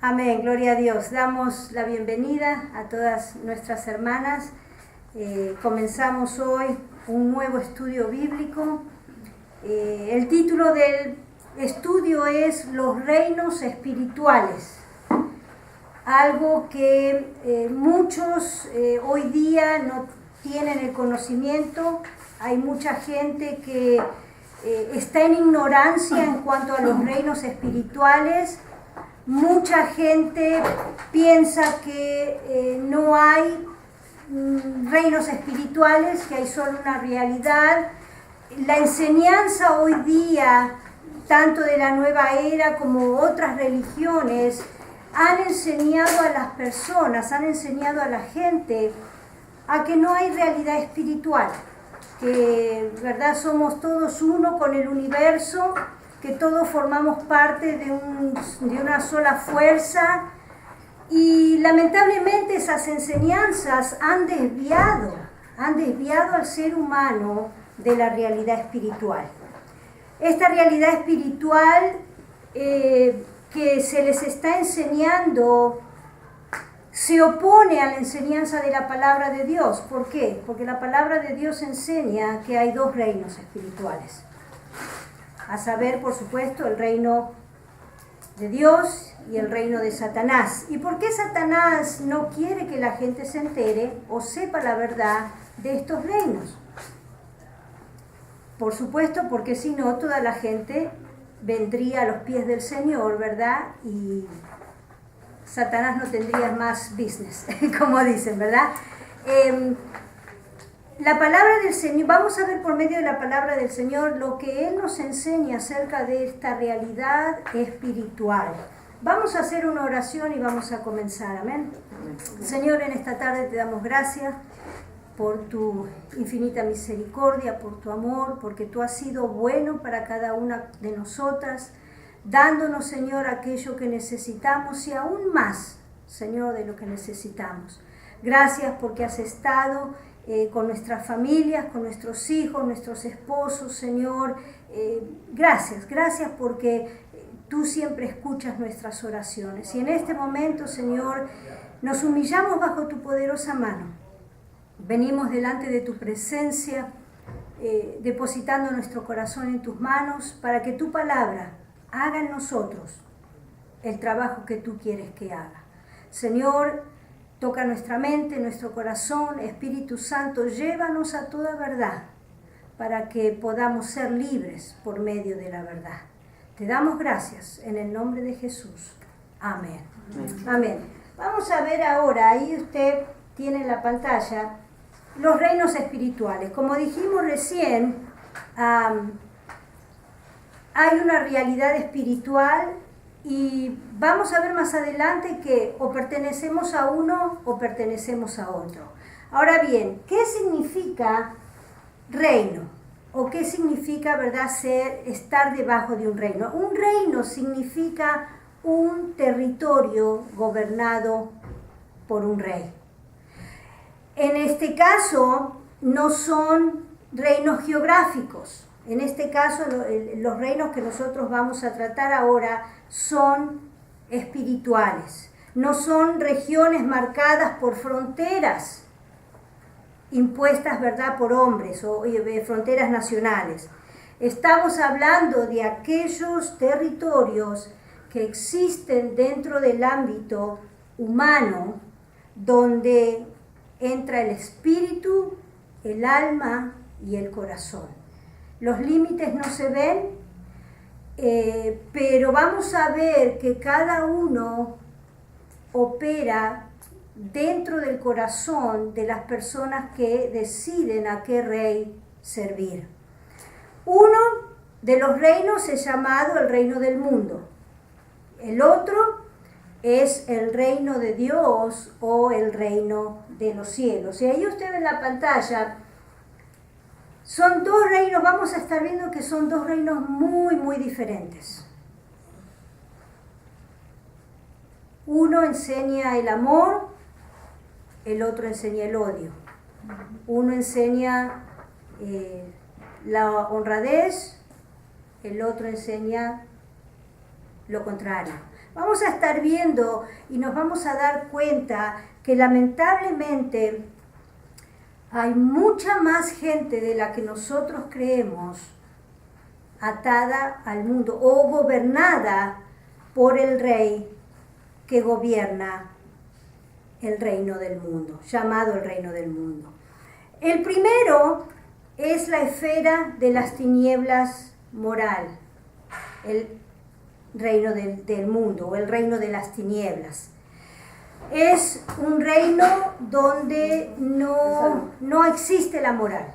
Amén, gloria a Dios. Damos la bienvenida a todas nuestras hermanas. Comenzamos hoy un nuevo estudio bíblico. El título del estudio es Los reinos espirituales. Algo que muchos hoy día no tienen el conocimiento. Hay mucha gente que está en ignorancia en cuanto a los reinos espirituales. Mucha gente piensa que no hay reinos espirituales, que hay solo una realidad. La enseñanza hoy día, tanto de la nueva era como otras religiones, han enseñado a las personas, han enseñado a la gente a que no hay realidad espiritual, que verdad somos todos uno con el universo, que todos formamos parte de una sola fuerza, y lamentablemente esas enseñanzas han desviado al ser humano de la realidad espiritual. Esta realidad espiritual que se les está enseñando se opone a la enseñanza de la palabra de Dios. ¿Por qué? Porque la palabra de Dios enseña que hay dos reinos espirituales. A saber, por supuesto, el reino de Dios y el reino de Satanás. ¿Y por qué Satanás no quiere que la gente se entere o sepa la verdad de estos reinos? Por supuesto, porque si no, toda la gente vendría a los pies del Señor, ¿verdad? Y Satanás no tendría más business, como dicen, ¿verdad? La palabra del Señor, vamos a ver por medio de la palabra del Señor lo que Él nos enseña acerca de esta realidad espiritual. Vamos a hacer una oración y vamos a comenzar, amén. Señor, en esta tarde te damos gracias por tu infinita misericordia, por tu amor, porque tú has sido bueno para cada una de nosotras, dándonos, Señor, aquello que necesitamos y aún más, Señor, de lo que necesitamos. Gracias porque has estado con nuestras familias, con nuestros hijos, nuestros esposos, Señor. Gracias porque tú siempre escuchas nuestras oraciones. Y en este momento, Señor, nos humillamos bajo tu poderosa mano. Venimos delante de tu presencia, depositando nuestro corazón en tus manos, para que tu palabra haga en nosotros el trabajo que tú quieres que haga. Señor, toca nuestra mente, nuestro corazón. Espíritu Santo, llévanos a toda verdad para que podamos ser libres por medio de la verdad. Te damos gracias en el nombre de Jesús. Amén. Amén. Vamos a ver ahora, ahí usted tiene en la pantalla, los reinos espirituales. Como dijimos recién, hay una realidad espiritual. Y vamos a ver más adelante que o pertenecemos a uno o pertenecemos a otro. Ahora bien, ¿qué significa reino? ¿O qué significa, verdad, estar debajo de un reino? Un reino significa un territorio gobernado por un rey. En este caso, no son reinos geográficos. En este caso, los reinos que nosotros vamos a tratar ahora son espirituales. No son regiones marcadas por fronteras impuestas, ¿verdad?, por hombres o fronteras nacionales. Estamos hablando de aquellos territorios que existen dentro del ámbito humano, donde entra el espíritu, el alma y el corazón. Los límites no se ven, pero vamos a ver que cada uno opera dentro del corazón de las personas que deciden a qué rey servir. Uno de los reinos es llamado el reino del mundo. El otro es el reino de Dios o el reino de los cielos. Y ahí usted ve en la pantalla, son dos reinos, vamos a estar viendo que son dos reinos muy, muy diferentes. Uno enseña el amor, el otro enseña el odio. Uno enseña la honradez, el otro enseña lo contrario. vamos a estar viendo y nos vamos a dar cuenta que lamentablemente hay mucha más gente de la que nosotros creemos atada al mundo o gobernada por el rey que gobierna el reino del mundo, llamado el reino del mundo. El primero es la esfera de las tinieblas moral, el reino del mundo o el reino de las tinieblas. Es un reino donde no existe la moral,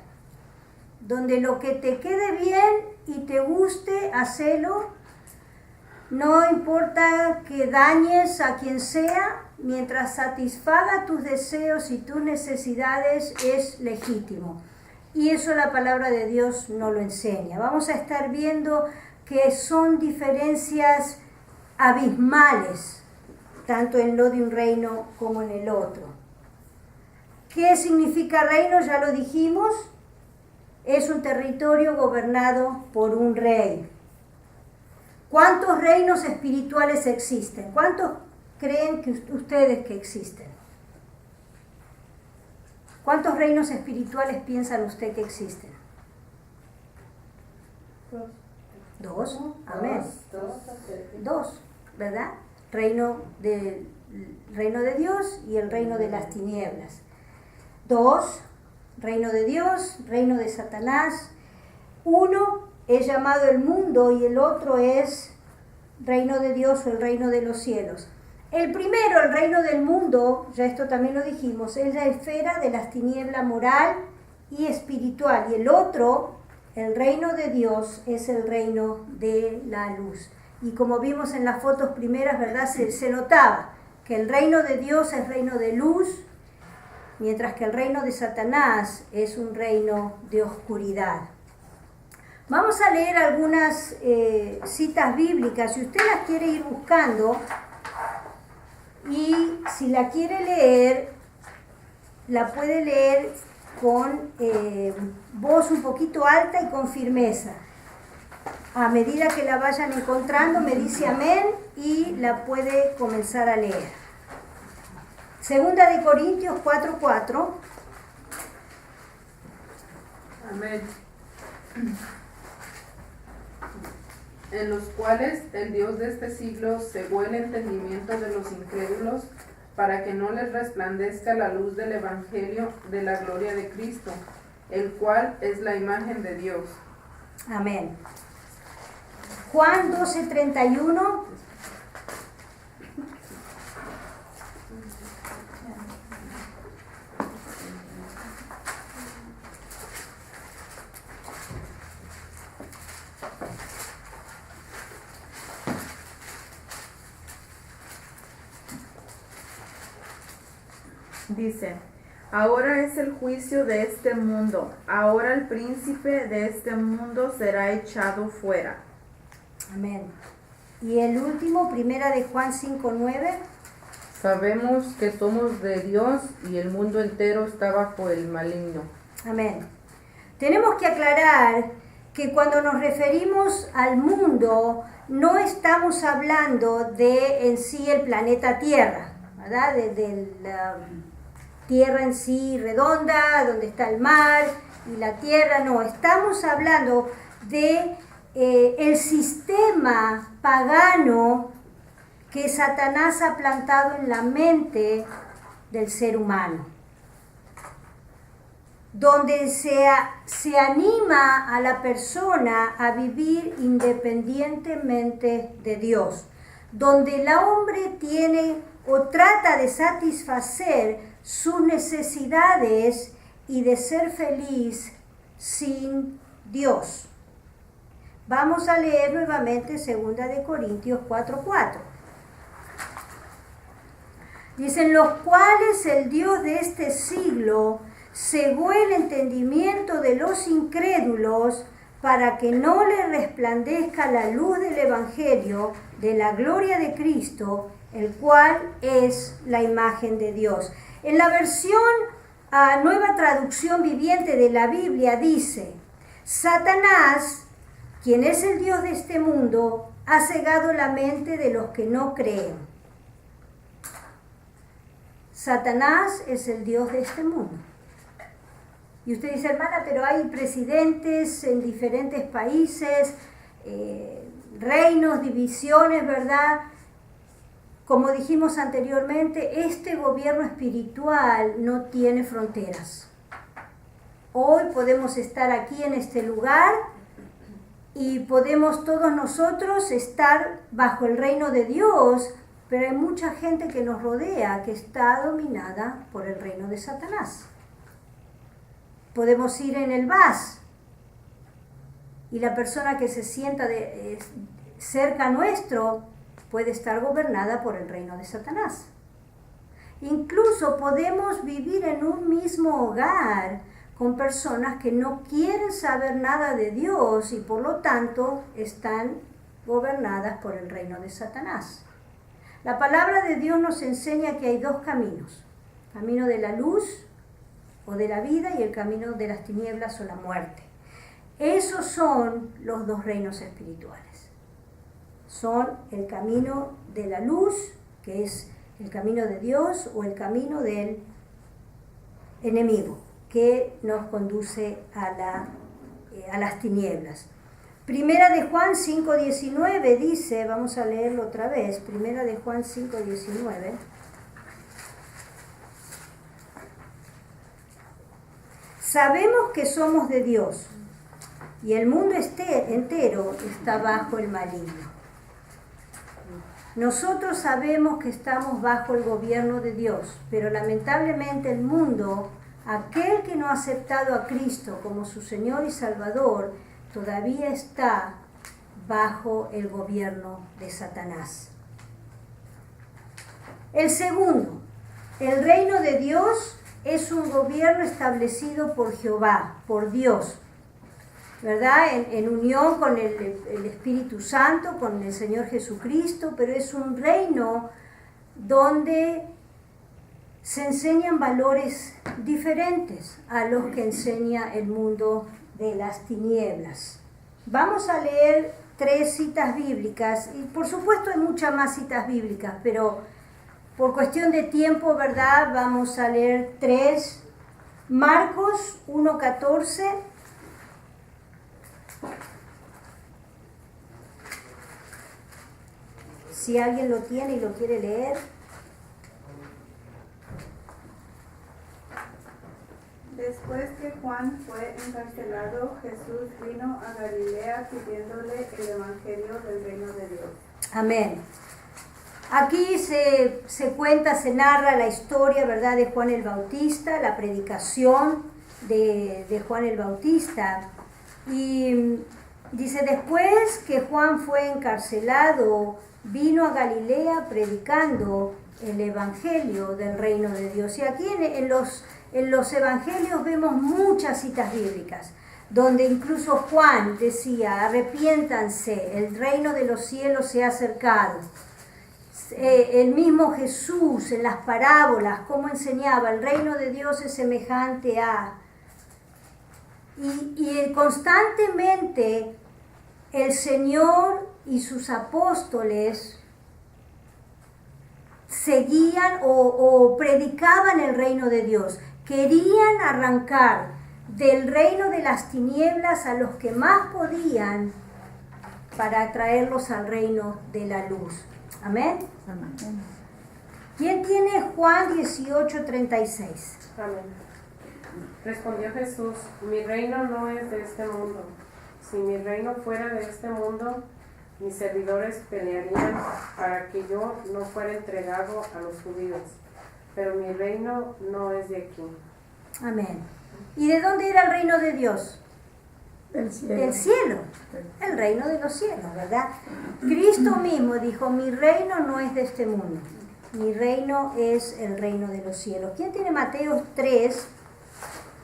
donde lo que te quede bien y te guste, hacelo, no importa que dañes a quien sea, mientras satisfaga tus deseos y tus necesidades es legítimo. Y eso la palabra de Dios no lo enseña. Vamos a estar viendo que son diferencias abismales, tanto en lo de un reino como en el otro. ¿Qué significa reino? Ya lo dijimos. Es un territorio gobernado por un rey. ¿Cuántos reinos espirituales existen? ¿Cuántos creen que ustedes que existen? ¿Cuántos reinos espirituales piensan usted que existen? Dos. Amén. Dos, ¿verdad? Reino de Dios y el reino de las tinieblas. Dos, reino de Dios, reino de Satanás. Uno es llamado el mundo y el otro es reino de Dios o el reino de los cielos. El primero, el reino del mundo, ya esto también lo dijimos, es la esfera de las tinieblas moral y espiritual. Y el otro, el reino de Dios, es el reino de la luz. Y como vimos en las fotos primeras, ¿verdad? Se notaba que el reino de Dios es reino de luz, mientras que el reino de Satanás es un reino de oscuridad. Vamos a leer algunas citas bíblicas. Si usted las quiere ir buscando, y si la quiere leer, la puede leer con voz un poquito alta y con firmeza. A medida que la vayan encontrando, me dice amén y la puede comenzar a leer. Segunda de Corintios 4:4. Amén. En los cuales el Dios de este siglo cegó el entendimiento de los incrédulos para que no les resplandezca la luz del Evangelio de la gloria de Cristo, el cual es la imagen de Dios. Amén. Juan 12:31. Dice, ahora es el juicio de este mundo, ahora el príncipe de este mundo será echado fuera. Amén. Y el último, primera de Juan 5:9. Sabemos que somos de Dios y el mundo entero está bajo el maligno. Amén. Tenemos que aclarar que cuando nos referimos al mundo, no estamos hablando de en sí el planeta Tierra, ¿verdad? De la Tierra en sí redonda, donde está el mar y la Tierra, no. Estamos hablando de el sistema pagano que Satanás ha plantado en la mente del ser humano, donde se anima a la persona a vivir independientemente de Dios, donde el hombre tiene o trata de satisfacer sus necesidades y de ser feliz sin Dios. Vamos a leer nuevamente 2 de Corintios 4:4. Dicen, los cuales el Dios de este siglo cegó el entendimiento de los incrédulos para que no les resplandezca la luz del Evangelio de la gloria de Cristo, el cual es la imagen de Dios. En la versión Nueva Traducción Viviente de la Biblia dice, Satanás, quien es el Dios de este mundo, ha cegado la mente de los que no creen. Satanás es el Dios de este mundo. Y usted dice, hermana, pero hay presidentes en diferentes países, reinos, divisiones, ¿verdad? Como dijimos anteriormente, este gobierno espiritual no tiene fronteras. Hoy podemos estar aquí en este lugar y podemos todos nosotros estar bajo el reino de Dios, pero hay mucha gente que nos rodea que está dominada por el reino de Satanás. Podemos ir en el bus y la persona que se sienta cerca nuestro puede estar gobernada por el reino de Satanás. Incluso podemos vivir en un mismo hogar con personas que no quieren saber nada de Dios y por lo tanto están gobernadas por el reino de Satanás. La palabra de Dios nos enseña que hay dos caminos: camino de la luz o de la vida y el camino de las tinieblas o la muerte. Esos son los dos reinos espirituales. Son el camino de la luz, que es el camino de Dios, o el camino del enemigo, que nos conduce a las tinieblas. Primera de Juan 5:19 dice, vamos a leerlo otra vez, Primera de Juan 5:19. Sabemos que somos de Dios y el mundo entero está bajo el maligno. Nosotros sabemos que estamos bajo el gobierno de Dios, pero lamentablemente el mundo, aquel que no ha aceptado a Cristo como su Señor y Salvador, todavía está bajo el gobierno de Satanás. El segundo, el reino de Dios es un gobierno establecido por Jehová, por Dios, ¿verdad? En unión con el Espíritu Santo, con el Señor Jesucristo, pero es un reino donde se enseñan valores diferentes a los que enseña el mundo de las tinieblas. Vamos a leer 3 citas bíblicas, y por supuesto hay muchas más citas bíblicas, pero por cuestión de tiempo, ¿verdad? Vamos a leer 3. Marcos 1:14. Si alguien lo tiene y lo quiere leer. Después que Juan fue encarcelado, Jesús vino a Galilea pidiéndole el evangelio del reino de Dios. Amén. Aquí se cuenta, se narra la historia, ¿verdad?, de Juan el Bautista, la predicación de Juan el Bautista. Y dice, después que Juan fue encarcelado, vino a Galilea predicando el evangelio del reino de Dios. Y aquí en los evangelios vemos muchas citas bíblicas, donde incluso Juan decía, arrepiéntanse, el reino de los cielos se ha acercado. El mismo Jesús en las parábolas, cómo enseñaba, el reino de Dios es semejante a... Y constantemente el Señor y sus apóstoles seguían o predicaban el reino de Dios. Querían arrancar del reino de las tinieblas a los que más podían para traerlos al reino de la luz. Amén. Amén. ¿Quién tiene Juan 18:36? Amén. Respondió Jesús, mi reino no es de este mundo. Si mi reino fuera de este mundo, mis servidores pelearían para que yo no fuera entregado a los judíos. Pero mi reino no es de aquí. Amén. ¿Y de dónde era el reino de Dios? Del cielo. Del cielo, el reino de los cielos, ¿verdad? Cristo mismo dijo, mi reino no es de este mundo, mi reino es el reino de los cielos. ¿Quién tiene Mateo 3,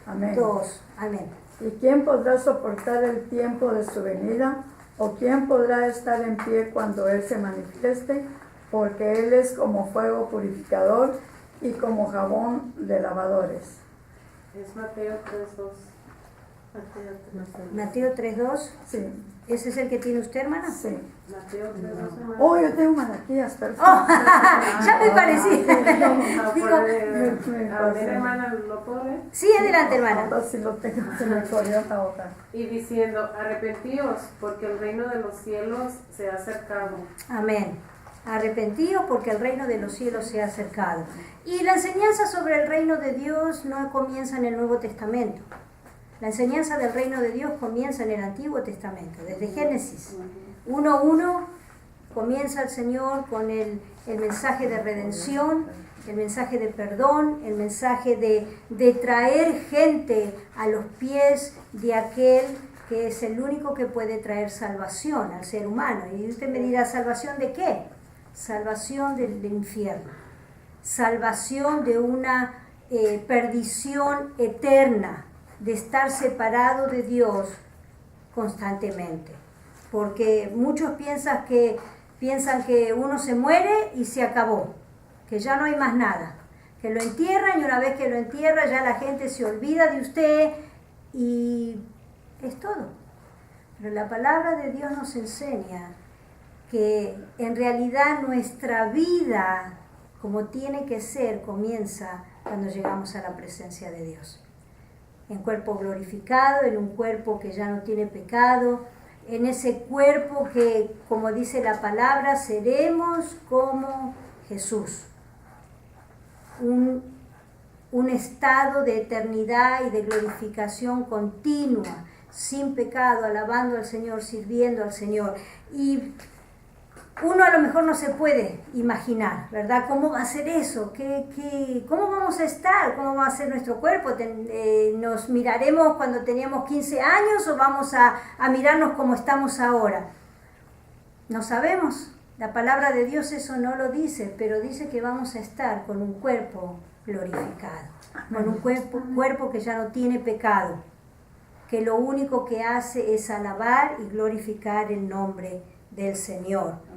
Amén. 2? Amén. ¿Y quién podrá soportar el tiempo de su venida? ¿O quién podrá estar en pie cuando Él se manifieste? Porque Él es como fuego purificador y como jabón de lavadores. Es Mateo 3:2. Mateo 3:2. Sí, ¿Ese es el que tiene usted, hermana? sí. Mateo 3:2, hermana. Oh, yo tengo Malaquías, perfecto. Oh, ya me parecía. Ah, Digo, a ver, hermana, ¿lo puedo leer? sí, adelante, hermana. Ahora sí lo tengo, se me corrió la hoja. Y diciendo, arrepentíos, porque el reino de los cielos se ha acercado. Amén. Arrepentíos porque el reino de los cielos se ha acercado. Y la enseñanza sobre el reino de Dios no comienza en el Nuevo Testamento. La enseñanza del reino de Dios comienza en el Antiguo Testamento, desde Génesis 1:1 comienza el Señor con el mensaje de redención, el mensaje de perdón, el mensaje de traer gente a los pies de aquel que es el único que puede traer salvación al ser humano. Y usted me dirá, ¿salvación de qué? Salvación del infierno, salvación de una perdición eterna, de estar separado de Dios constantemente. Porque muchos piensan que uno se muere y se acabó, que ya no hay más nada, que lo entierran y una vez que lo entierra ya la gente se olvida de usted y es todo. Pero la palabra de Dios nos enseña que en realidad nuestra vida, como tiene que ser, comienza cuando llegamos a la presencia de Dios. En cuerpo glorificado, en un cuerpo que ya no tiene pecado, en ese cuerpo que, como dice la palabra, seremos como Jesús. Un estado de eternidad y de glorificación continua, sin pecado, alabando al Señor, sirviendo al Señor. Y uno a lo mejor no se puede imaginar, ¿verdad? ¿Cómo va a ser eso? ¿Cómo vamos a estar? ¿Cómo va a ser nuestro cuerpo? ¿Nos miraremos cuando teníamos 15 años o vamos a mirarnos como estamos ahora? No sabemos. La palabra de Dios eso no lo dice, pero dice que vamos a estar con un cuerpo glorificado, con un cuerpo que ya no tiene pecado, que lo único que hace es alabar y glorificar el nombre del Señor.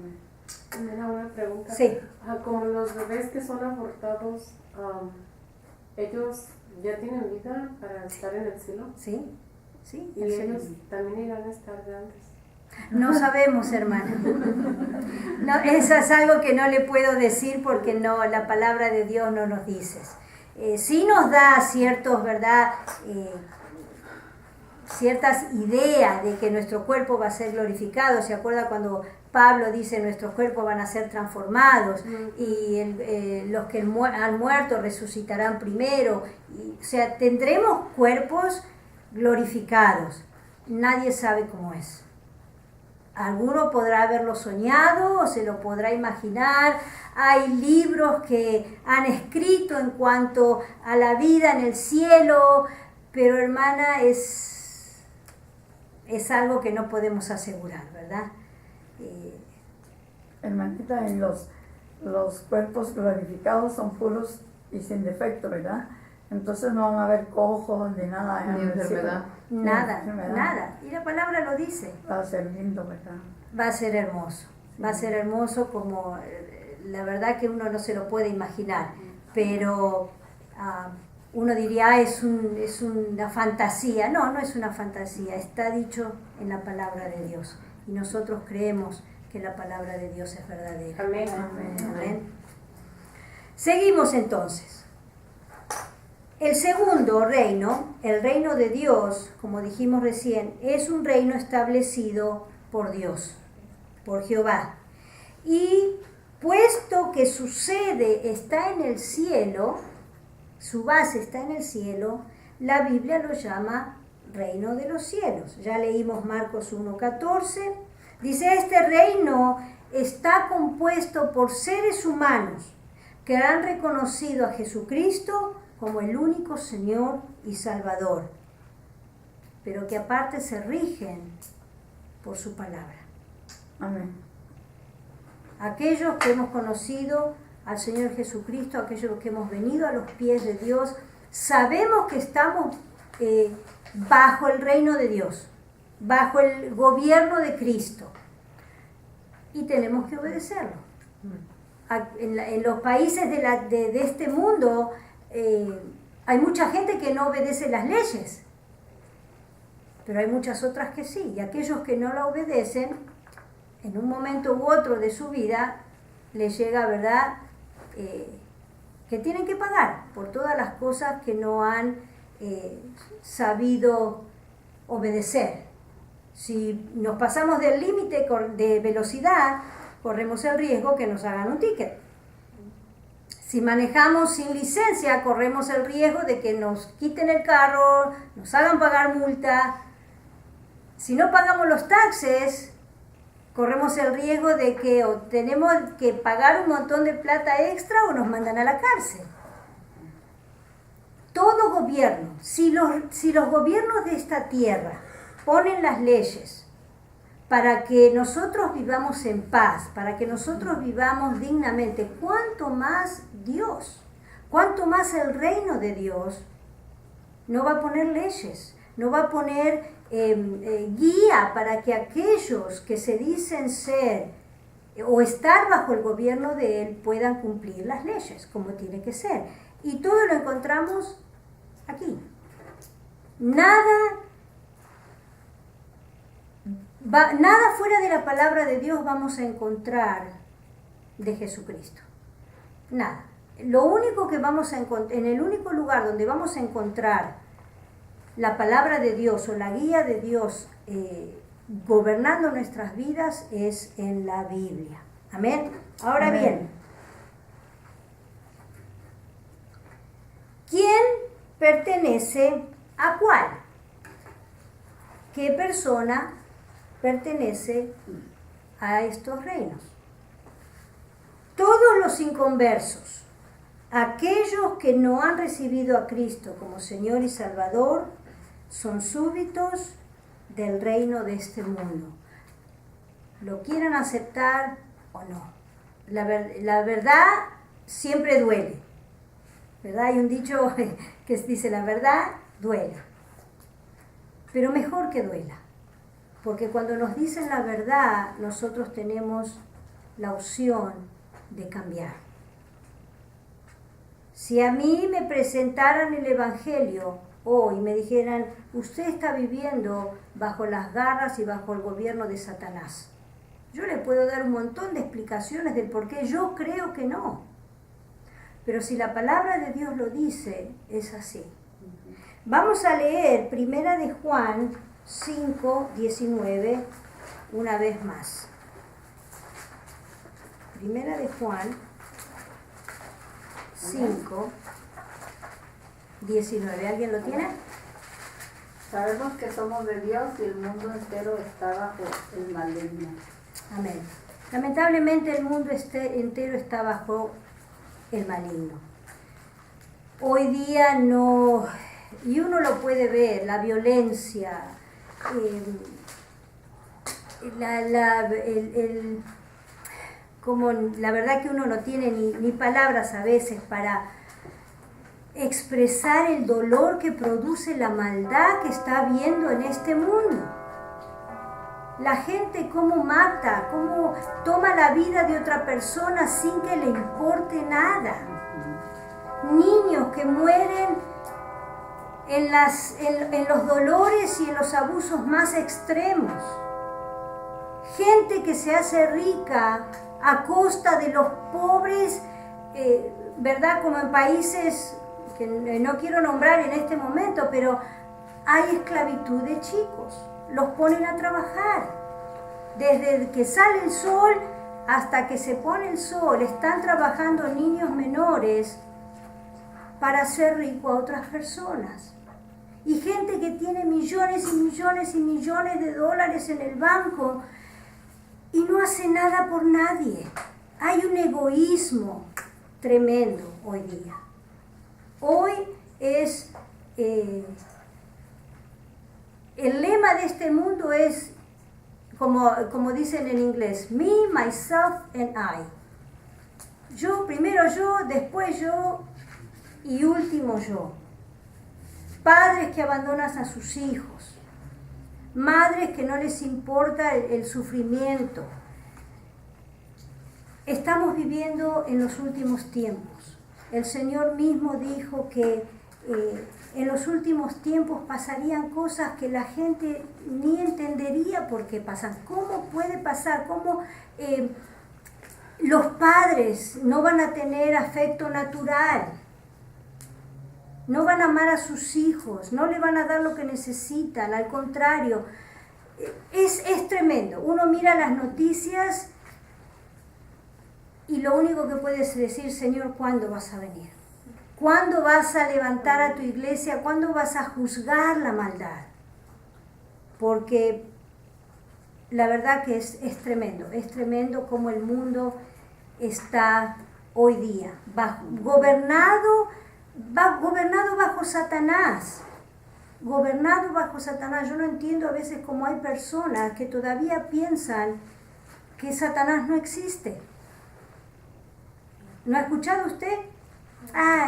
Mira, una pregunta. Sí. Como los bebés que son abortados, ellos ya tienen vida para estar en el cielo. Sí, sí. Y ellos también irán a estar grandes. No sabemos, hermana. No, eso es algo que no le puedo decir porque no, la palabra de Dios no nos dice. Sí nos da ciertos, ¿verdad? Ciertas ideas de que nuestro cuerpo va a ser glorificado. ¿Se acuerda cuando Pablo dice nuestros cuerpos van a ser transformados y los que han muerto resucitarán primero? O sea, tendremos cuerpos glorificados. Nadie sabe cómo es. Alguno podrá haberlo soñado o se lo podrá imaginar. Hay libros que han escrito en cuanto a la vida en el cielo, pero hermana, es algo que no podemos asegurar, ¿verdad? Hermanita, en los cuerpos glorificados son puros y sin defecto, ¿verdad? Entonces no van a haber cojos ni nada. Ni enfermedad. Nada, nada. Y la palabra lo dice. Va a ser lindo, ¿verdad? Va a ser hermoso. Va a ser hermoso como la verdad que uno no se lo puede imaginar. Pero uno diría, es una fantasía. No, no es una fantasía. Está dicho en la palabra de Dios. Y nosotros creemos que la palabra de Dios es verdadera. Amén. Amén. Amén. Seguimos entonces. El segundo reino, el reino de Dios, como dijimos recién, es un reino establecido por Dios, por Jehová. Y puesto que su sede está en el cielo, su base está en el cielo, la Biblia lo llama reino de los cielos. Ya leímos Marcos 1:14. Dice, este reino está compuesto por seres humanos que han reconocido a Jesucristo como el único Señor y Salvador, pero que aparte se rigen por su palabra. Amén. Aquellos que hemos conocido al Señor Jesucristo, aquellos que hemos venido a los pies de Dios, sabemos que estamos bajo el reino de Dios, bajo el gobierno de Cristo, y tenemos que obedecerlo. En los países de este mundo hay mucha gente que no obedece las leyes. pero hay muchas otras que sí, y aquellos que no la obedecen, en un momento u otro de su vida, les llega, ¿verdad?, que tienen que pagar por todas las cosas que no han sabido obedecer. Si nos pasamos del límite de velocidad, corremos el riesgo que nos hagan un ticket. Si manejamos sin licencia, corremos el riesgo de que nos quiten el carro, nos hagan pagar multa. Si no pagamos los taxes, corremos el riesgo de que o tenemos que pagar un montón de plata extra o nos mandan a la cárcel. Todo gobierno, si los gobiernos de esta tierra ponen las leyes para que nosotros vivamos en paz, para que nosotros vivamos dignamente, ¿cuánto más Dios? ¿Cuánto más el reino de Dios no va a poner leyes? No va a poner guía para que aquellos que se dicen ser o estar bajo el gobierno de Él puedan cumplir las leyes como tiene que ser. Y todo lo encontramos aquí. Nada fuera de la palabra de Dios vamos a encontrar de Jesucristo. Nada. Lo único que vamos a encontrar, en el único lugar donde vamos a encontrar la palabra de Dios o la guía de Dios gobernando nuestras vidas es en la Biblia. Amén. Ahora Amén. bien, ¿quién pertenece a cuál? ¿Qué persona pertenece a estos reinos? Todos los inconversos, aquellos que no han recibido a Cristo como Señor y Salvador, son súbditos del reino de este mundo. Lo quieran aceptar o no. La verdad siempre duele. ¿Verdad? Hay un dicho que dice, la verdad duele. Pero mejor que duela. Porque cuando nos dicen la verdad, nosotros tenemos la opción de cambiar. Si a mí me presentaran el Evangelio hoy y me dijeran, usted está viviendo bajo las garras y bajo el gobierno de Satanás, yo le puedo dar un montón de explicaciones del por qué yo creo que no. Pero si la palabra de Dios lo dice, es así. Vamos a leer 1 de Juan 5:19 una vez más. 1 de Juan 5:19. ¿Alguien lo tiene? Sabemos que somos de Dios y el mundo entero está bajo el maligno. Amén. Lamentablemente el mundo entero está bajo el maligno. Hoy día no, y uno lo puede ver, la violencia, como la verdad que uno no tiene ni palabras a veces para expresar el dolor que produce la maldad que está habiendo en este mundo. La gente cómo mata, cómo toma la vida de otra persona sin que le importe nada. Niños que mueren en los dolores y en los abusos más extremos. Gente que se hace rica a costa de los pobres, ¿verdad? Como en países que no quiero nombrar en este momento, pero hay esclavitud de chicos. Los ponen a trabajar. Desde que sale el sol hasta que se pone el sol, están trabajando niños menores para hacer rico a otras personas. Y gente que tiene millones y millones y millones de dólares en el banco y no hace nada por nadie. Hay un egoísmo tremendo hoy día. Hoy es, el lema de este mundo es, como dicen en inglés, me, myself and I. Yo, primero yo, después yo y último yo. Padres que abandonan a sus hijos. Madres que no les importa el sufrimiento. Estamos viviendo en los últimos tiempos. El Señor mismo dijo que en los últimos tiempos pasarían cosas que la gente ni entendería por qué pasan. ¿Cómo puede pasar? ¿Cómo los padres no van a tener afecto natural? No van a amar a sus hijos, no le van a dar lo que necesitan, al contrario. Es tremendo. Uno mira las noticias y lo único que puedes decir, Señor, ¿cuándo vas a venir? ¿Cuándo vas a levantar a tu iglesia? ¿Cuándo vas a juzgar la maldad? Porque la verdad que es tremendo cómo el mundo está hoy día gobernado bajo Satanás. Gobernado bajo Satanás. Yo no entiendo a veces cómo hay personas que todavía piensan que Satanás no existe. ¿No ha escuchado usted?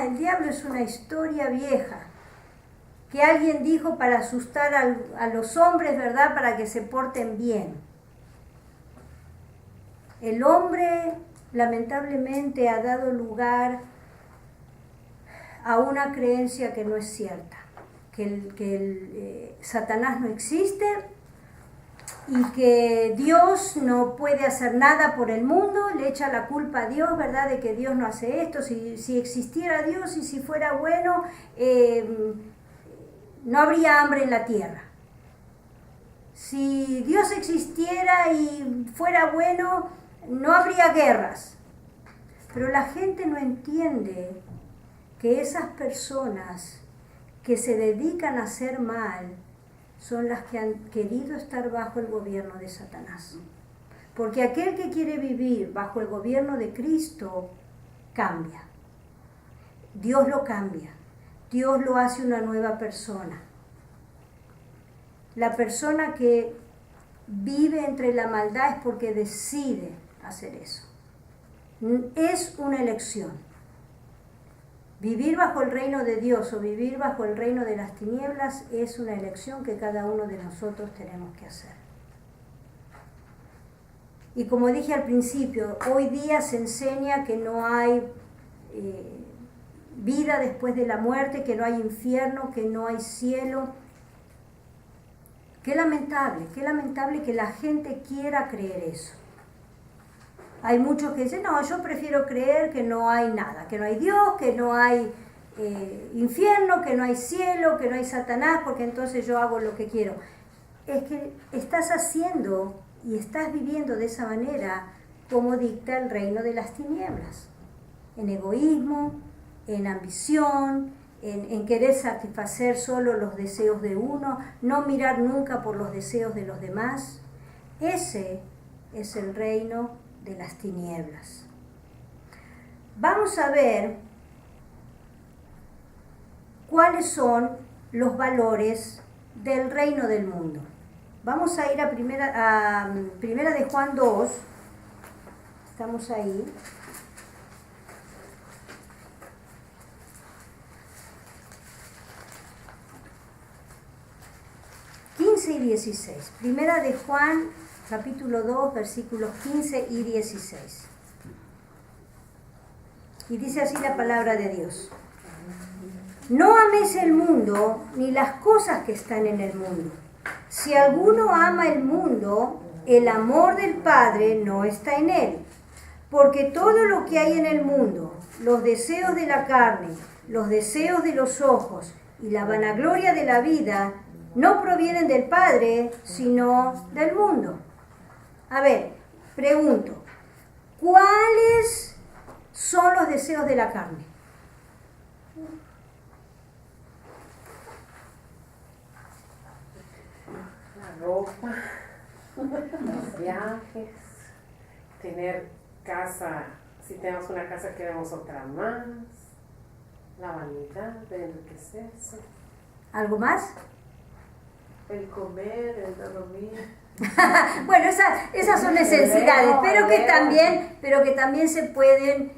El diablo es una historia vieja, que alguien dijo para asustar a los hombres, ¿verdad? Para que se porten bien. El hombre, lamentablemente, ha dado lugar a una creencia que no es cierta, que Satanás no existe y que Dios no puede hacer nada por el mundo, le echa la culpa a Dios, ¿verdad?, de que Dios no hace esto. Si existiera Dios y si fuera bueno, no habría hambre en la tierra. Si Dios existiera y fuera bueno, no habría guerras. Pero la gente no entiende que esas personas que se dedican a hacer mal son las que han querido estar bajo el gobierno de Satanás. Porque aquel que quiere vivir bajo el gobierno de Cristo cambia. Dios lo cambia. Dios lo hace una nueva persona. La persona que vive entre la maldad es porque decide hacer eso. Es una elección. Vivir bajo el reino de Dios o vivir bajo el reino de las tinieblas es una elección que cada uno de nosotros tenemos que hacer. Y como dije al principio, hoy día se enseña que no hay vida después de la muerte, que no hay infierno, que no hay cielo. Qué lamentable que la gente quiera creer eso. Hay muchos que dicen, no, yo prefiero creer que no hay nada, que no hay Dios, que no hay infierno, que no hay cielo, que no hay Satanás, porque entonces yo hago lo que quiero. Es que estás haciendo y estás viviendo de esa manera como dicta el reino de las tinieblas. En egoísmo, en ambición, en querer satisfacer solo los deseos de uno, no mirar nunca por los deseos de los demás. Ese es el reino de las tinieblas. Vamos a ver cuáles son los valores del reino del mundo. Vamos a ir a primera de Juan 2. Estamos ahí. Y 16. Primera de Juan, capítulo 2, versículos 15 y 16. Y dice así la palabra de Dios. No améis el mundo ni las cosas que están en el mundo. Si alguno ama el mundo, el amor del Padre no está en él. Porque todo lo que hay en el mundo, los deseos de la carne, los deseos de los ojos y la vanagloria de la vida, no provienen del Padre, sino del mundo. A ver, pregunto, ¿cuáles son los deseos de la carne? La ropa, los viajes, tener casa, si tenemos una casa queremos otra más, la vanidad de enriquecerse. ¿Algo más? El comer, el dormir. Bueno, esas son necesidades, pero que también se pueden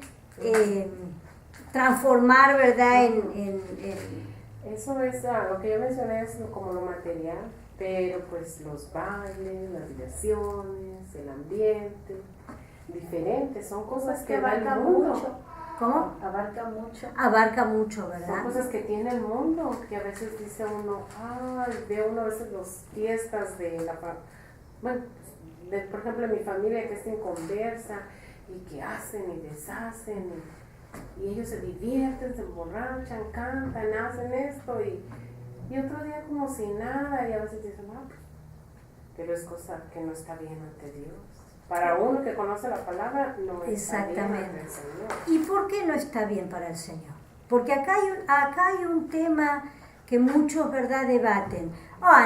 transformar, ¿verdad? Eso es lo que yo mencioné, es como lo material, pero pues los bailes, las diversiones, el ambiente, diferentes, son cosas que va el mundo. ¿Cómo? Abarca mucho. Abarca mucho, Son ¿verdad? cosas que tiene el mundo, que a veces dice uno, ve uno a veces las fiestas de bueno, por ejemplo en mi familia que estén conversa y que hacen y deshacen y ellos se divierten, se emborrachan, cantan, hacen esto y otro día como si nada y a veces dicen, pero es cosa que no está bien ante Dios. Para uno que conoce la palabra, no está bien ante el Señor. ¿Y por qué no está bien para el Señor? Porque acá hay un tema que muchos, ¿verdad?, debaten.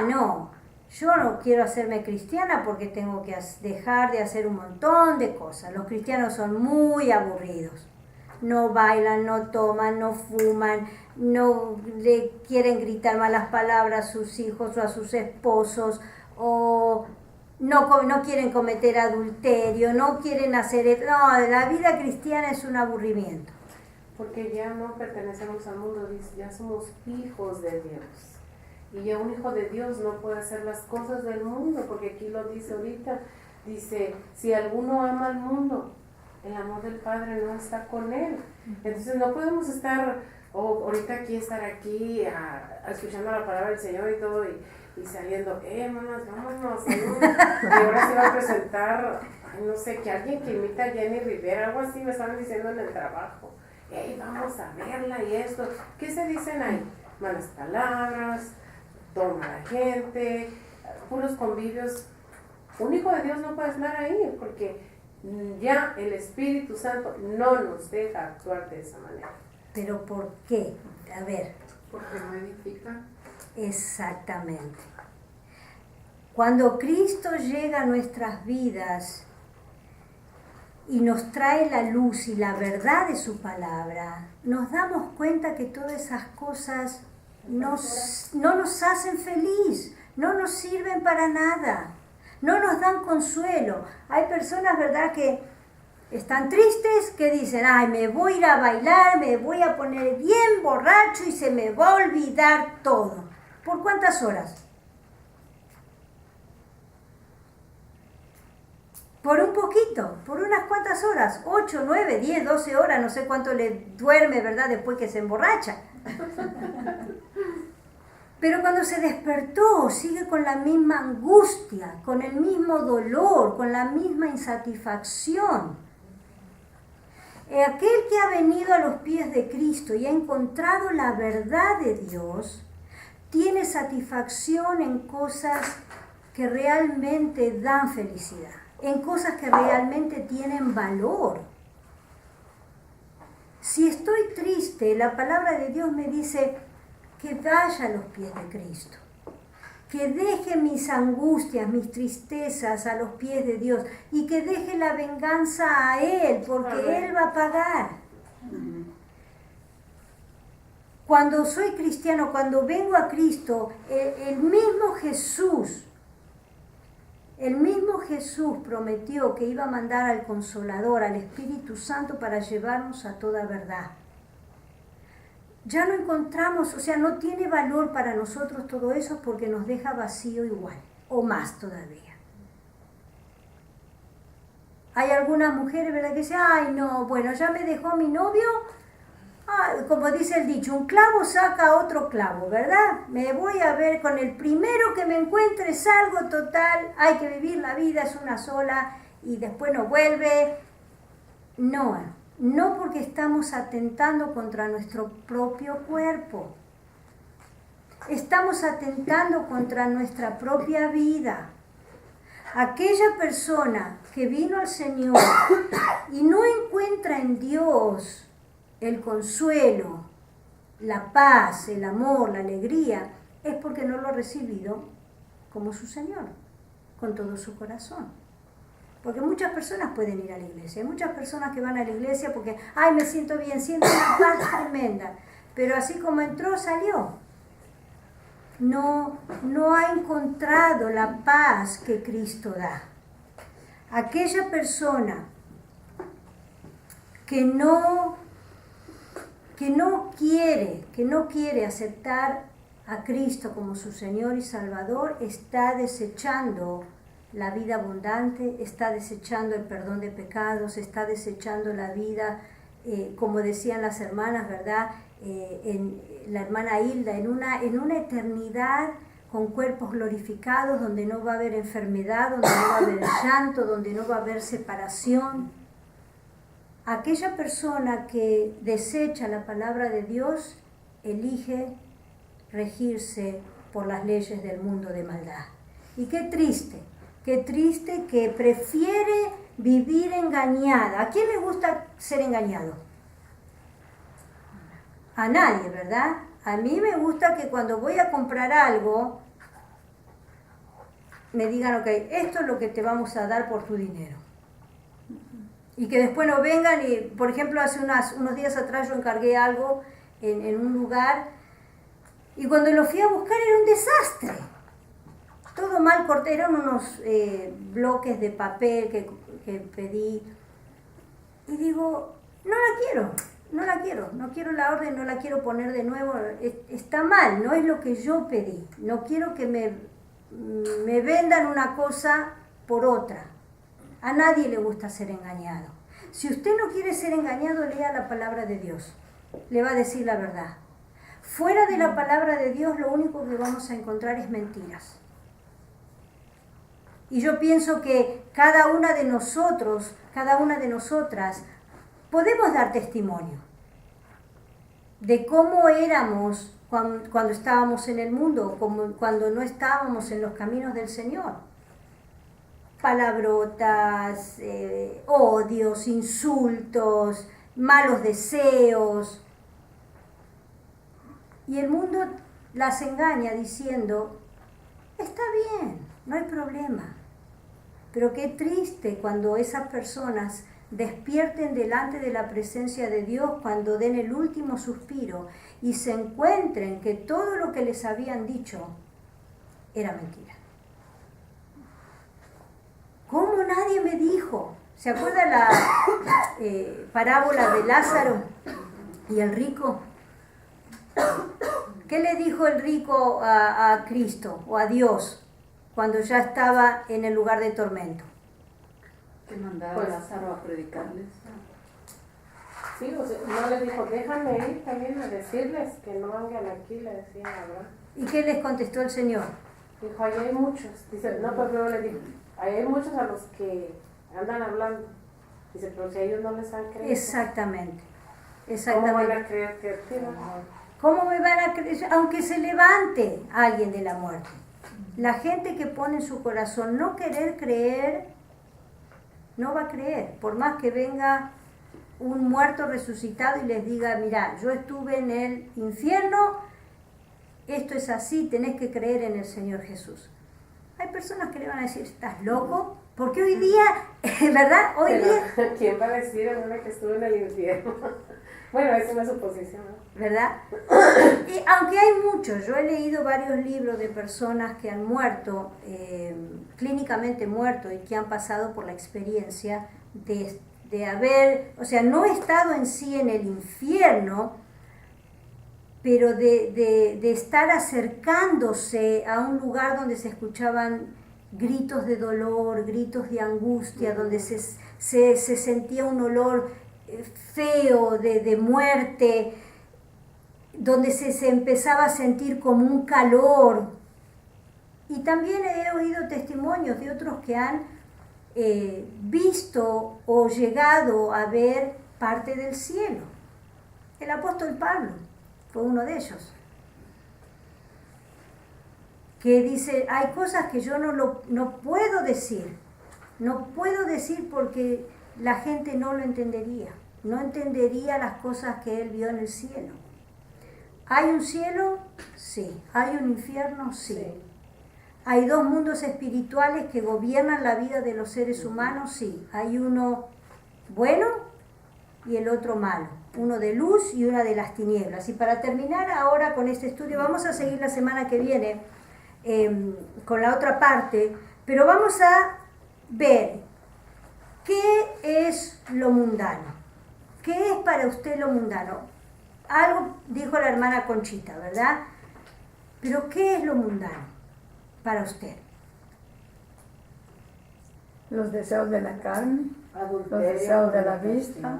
No, yo no quiero hacerme cristiana porque tengo que dejar de hacer un montón de cosas. Los cristianos son muy aburridos. No bailan, no toman, no fuman, no le quieren gritar malas palabras a sus hijos o a sus esposos, o no quieren cometer adulterio, no quieren hacer... No, la vida cristiana es un aburrimiento. Porque ya no pertenecemos al mundo, ya somos hijos de Dios. Y ya un hijo de Dios no puede hacer las cosas del mundo, porque aquí lo dice ahorita, dice, si alguno ama al mundo, el amor del Padre no está con él. Entonces no podemos estar, ahorita estar aquí escuchando la palabra del Señor y todo, y saliendo, hermanas, vámonos, y ahora se va a presentar, no sé, que alguien que imita a Jenny Rivera, algo así me estaban diciendo en el trabajo, vamos a verla y esto, ¿qué se dicen ahí? Malas palabras, toma a la gente, puros convivios. Un hijo de Dios no puede estar ahí, porque ya el Espíritu Santo no nos deja actuar de esa manera. ¿Pero por qué? A ver. Porque no edifica. Exactamente. Cuando Cristo llega a nuestras vidas y nos trae la luz y la verdad de su palabra, nos damos cuenta que todas esas cosas no nos hacen feliz, no nos sirven para nada, no nos dan consuelo. Hay personas, ¿verdad?, que están tristes, que dicen, me voy a ir a bailar, me voy a poner bien borracho y se me va a olvidar todo. ¿Por cuántas horas? Por un poquito, por unas cuantas horas, 8, 9, 10, 12 horas, no sé cuánto le duerme, ¿verdad?, después que se emborracha. Pero cuando se despertó, sigue con la misma angustia, con el mismo dolor, con la misma insatisfacción. Aquel que ha venido a los pies de Cristo y ha encontrado la verdad de Dios, tiene satisfacción en cosas que realmente dan felicidad, en cosas que realmente tienen valor. Si estoy triste, la palabra de Dios me dice que vaya a los pies de Cristo, que deje mis angustias, mis tristezas a los pies de Dios y que deje la venganza a Él, porque Él va a pagar. Cuando soy cristiano, cuando vengo a Cristo, el mismo Jesús prometió que iba a mandar al Consolador, al Espíritu Santo, para llevarnos a toda verdad. Ya no encontramos, no tiene valor para nosotros todo eso porque nos deja vacío igual, o más todavía. Hay algunas mujeres, ¿verdad?, que dicen, ya me dejó mi novio, como dice el dicho, un clavo saca otro clavo, ¿verdad? Me voy a ver con el primero que me encuentre, salgo, total, hay que vivir la vida, es una sola, y después no vuelve. No porque estamos atentando contra nuestro propio cuerpo. Estamos atentando contra nuestra propia vida. Aquella persona que vino al Señor y no encuentra en Dios el consuelo, la paz, el amor, la alegría, es porque no lo ha recibido como su Señor, con todo su corazón. Porque muchas personas pueden ir a la iglesia, hay muchas personas que van a la iglesia porque, me siento bien, siento una paz tremenda, pero así como entró, salió. No ha encontrado la paz que Cristo da. Aquella persona que no quiere aceptar a Cristo como su Señor y Salvador, está desechando la vida abundante, está desechando el perdón de pecados, está desechando la vida como decían las hermanas, ¿verdad? La hermana Hilda, en una eternidad con cuerpos glorificados, donde no va a haber enfermedad, donde no va a haber llanto, donde no va a haber separación. Aquella persona que desecha la palabra de Dios elige regirse por las leyes del mundo de maldad. Y qué triste que prefiere vivir engañada. ¿A quién le gusta ser engañado? A nadie, ¿verdad? A mí me gusta que cuando voy a comprar algo, me digan, ok, esto es lo que te vamos a dar por tu dinero. Y que después no vengan y, por ejemplo, hace unos días atrás yo encargué algo en un lugar y cuando lo fui a buscar era un desastre. Todo mal cortado, eran unos bloques de papel que pedí. Y digo, no quiero la orden, no la quiero poner de nuevo. Está mal, no es lo que yo pedí. No quiero que me vendan una cosa por otra. A nadie le gusta ser engañado. Si usted no quiere ser engañado, lea la palabra de Dios. Le va a decir la verdad. Fuera de la palabra de Dios, lo único que vamos a encontrar es mentiras. Y yo pienso que cada una de nosotros, cada una de nosotras, podemos dar testimonio de cómo éramos cuando estábamos en el mundo, cuando no estábamos en los caminos del Señor. Palabrotas, odios, insultos, malos deseos. Y el mundo las engaña diciendo, está bien, no hay problema. Pero qué triste cuando esas personas despierten delante de la presencia de Dios, cuando den el último suspiro y se encuentren que todo lo que les habían dicho era mentira. ¿Cómo nadie me dijo? ¿Se acuerda la parábola de Lázaro y el rico? ¿Qué le dijo el rico a Cristo o a Dios cuando ya estaba en el lugar de tormento? Que mandaba a Lázaro a predicarles. Sí, o sea, no les dijo, déjame ir también a decirles que no vengan aquí, le decía Abraham. ¿Y qué les contestó el Señor? Dijo, ahí hay muchos. Dice, no, pero luego le dijo, ahí hay muchos a los que andan hablando. Dice, pero si a ellos no les han creído. Exactamente. ¿Cómo van a creer que ¿Cómo me van a creer? Aunque se levante alguien de la muerte. La gente que pone en su corazón no querer creer, no va a creer. Por más que venga un muerto resucitado y les diga, mira, yo estuve en el infierno, esto es así, tenés que creer en el Señor Jesús. Hay personas que le van a decir, ¿estás loco? Porque hoy día, ¿verdad? Hoy día... ¿Quién va a decir a una que estuvo en el infierno? Bueno, es una suposición, ¿no? ¿Verdad? Y aunque hay muchos, yo he leído varios libros de personas que han muerto, clínicamente muerto, y que han pasado por la experiencia de haber, o sea, no estado en sí en el infierno, pero de estar acercándose a un lugar donde se escuchaban gritos de dolor, gritos de angustia, donde se sentía un olor feo de muerte, donde se empezaba a sentir como un calor. Y también he oído testimonios de otros que han visto o llegado a ver parte del cielo. El apóstol Pablo fue uno de ellos, que dice, hay cosas que yo no puedo decir porque la gente no lo entendería, no entendería las cosas que él vio en el cielo. ¿Hay un cielo? Sí. ¿Hay un infierno? Sí. ¿Hay dos mundos espirituales que gobiernan la vida de los seres humanos? Sí. ¿Hay uno bueno y el otro malo? Uno de luz y una de las tinieblas. Y para terminar ahora con este estudio, vamos a seguir la semana que viene con la otra parte, pero vamos a ver qué es lo mundano. ¿Qué es para usted lo mundano? Algo dijo la hermana Conchita, ¿verdad? Pero ¿qué es lo mundano para usted? Los deseos de la carne, Adulterio, los deseos de la vista,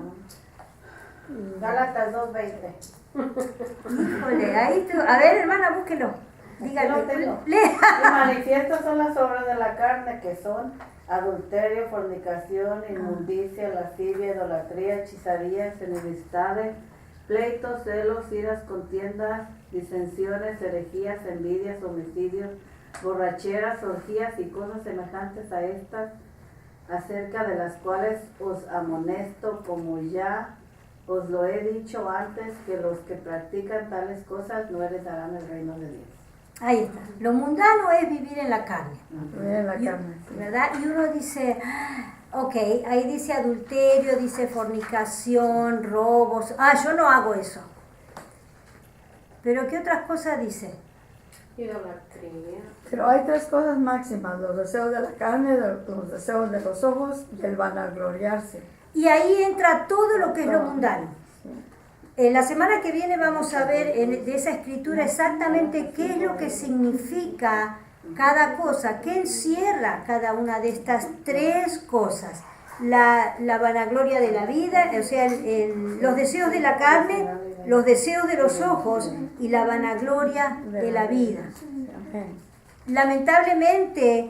Gálatas 2:20. Híjole, ahí tú, a ver hermana, búsquelo. Dígalo, tengo. Lea. Y manifiestas son las obras de la carne, que son adulterio, fornicación, inmundicia, lascivia, idolatría, hechizarías, enemistades, pleitos, celos, iras, contiendas, disensiones, herejías, envidias, homicidios, borracheras, orgías y cosas semejantes a estas, acerca de las cuales os amonesto, como ya os lo he dicho antes, que los que practican tales cosas no heredarán el reino de Dios. Ahí está. Lo mundano es vivir en la carne. En la carne, sí. ¿Verdad? Y uno dice, ok, ahí dice adulterio, dice fornicación, robos. Yo no hago eso. Pero ¿qué otras cosas dice? Idolatría. Pero hay tres cosas máximas: los deseos de la carne, los deseos de los ojos y el vanagloriarse. Y ahí entra todo lo que es lo mundano. La semana que viene vamos a ver de esa escritura exactamente qué es lo que significa cada cosa, qué encierra cada una de estas tres cosas. La vanagloria de la vida, o sea, los deseos de la carne, los deseos de los ojos y la vanagloria de la vida. Lamentablemente,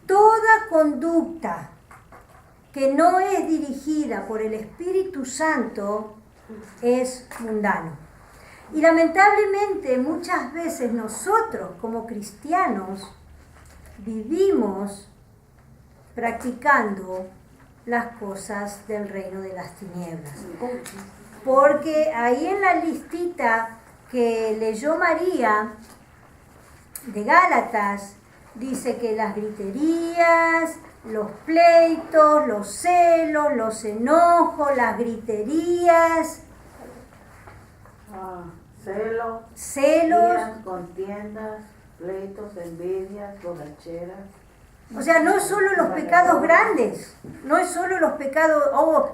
toda conducta que no es dirigida por el Espíritu Santo es mundano. Y lamentablemente muchas veces nosotros como cristianos vivimos practicando las cosas del reino de las tinieblas. Porque ahí en la listita que leyó María de Gálatas dice que las griterías, los pleitos, los celos, los enojos, las griterías, celos, iras, contiendas, pleitos, envidias, borracheras. O sea, no es solo los pecados grandes, no es solo los pecados,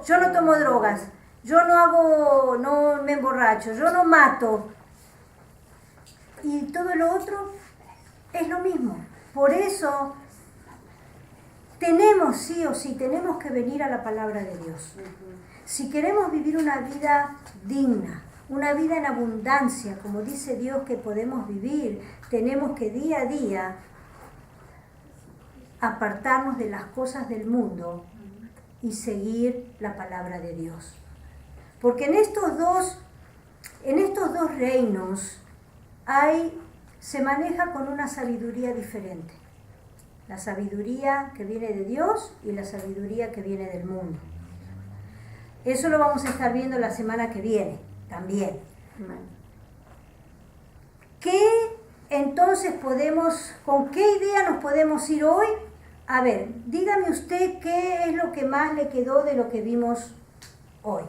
yo no tomo drogas, yo no me emborracho, yo no mato. Y todo lo otro es lo mismo. Por eso tenemos sí o sí, tenemos que venir a la palabra de Dios. Si queremos vivir una vida digna, una vida en abundancia, como dice Dios que podemos vivir, tenemos que día a día apartarnos de las cosas del mundo y seguir la palabra de Dios. Porque en estos dos reinos se maneja con una sabiduría diferente. La sabiduría que viene de Dios y la sabiduría que viene del mundo. Eso lo vamos a estar viendo la semana que viene también. ¿Con qué idea nos podemos ir hoy? A ver, dígame usted qué es lo que más le quedó de lo que vimos hoy.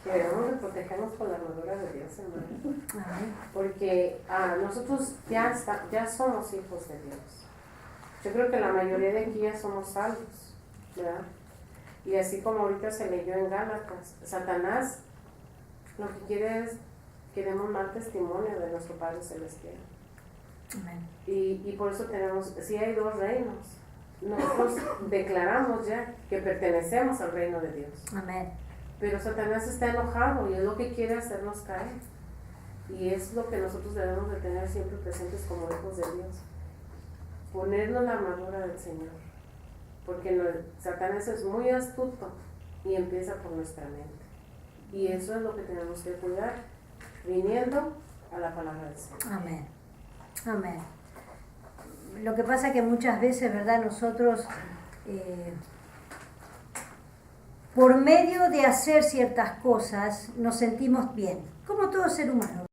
Que debemos de protegernos con la armadura de Dios, hermano. Porque nosotros ya somos hijos de Dios. Yo creo que la mayoría de aquí ya somos salvos, ¿verdad? Y así como ahorita se leyó en Gálatas, Satanás lo que quiere es que demos mal testimonio de nuestro Padre Celestial. Amén. Y por eso sí hay dos reinos. Nosotros declaramos ya que pertenecemos al reino de Dios. Amén. Pero Satanás está enojado y es lo que quiere hacernos caer. Y es lo que nosotros debemos de tener siempre presentes como hijos de Dios. Ponernos la armadura del Señor. Porque Satanás es muy astuto y empieza por nuestra mente. Y eso es lo que tenemos que cuidar, viniendo a la palabra del Señor. Amén. Amén. Lo que pasa es que muchas veces, ¿verdad? Nosotros, por medio de hacer ciertas cosas, nos sentimos bien, como todo ser humano.